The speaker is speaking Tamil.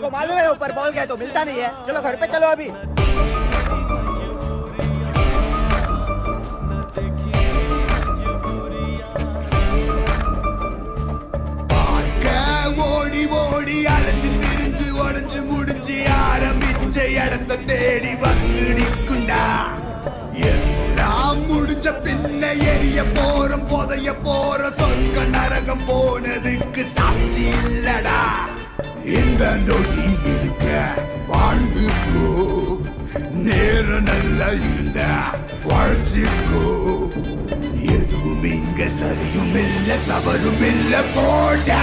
तो मालूम है ऊपर बॉल गया तो मिलता नहीं है। चलो घर पे चलो अभी। ஓடி ஓடி அலைஞ்சு திரிஞ்சு உடஞ்சு முடிஞ்சு ஆரம்பிச்ச இடத்த தேடி வந்து நிற்குண்டா. எல்லாம் முடிஞ்ச பின்ன எரிய போறோம் புதைய போற சொர்க்க நரகம் போனதுக்கு சாட்சி இல்லடா. இந்த நொடி இருக்க வாழ்ந்துக்கோ, நேரம் நல்லா இல்ல வாழ்ச்சிக்கோ. எதுவும் இங்க சரியும் இல்ல தவறும் இல்ல போடா.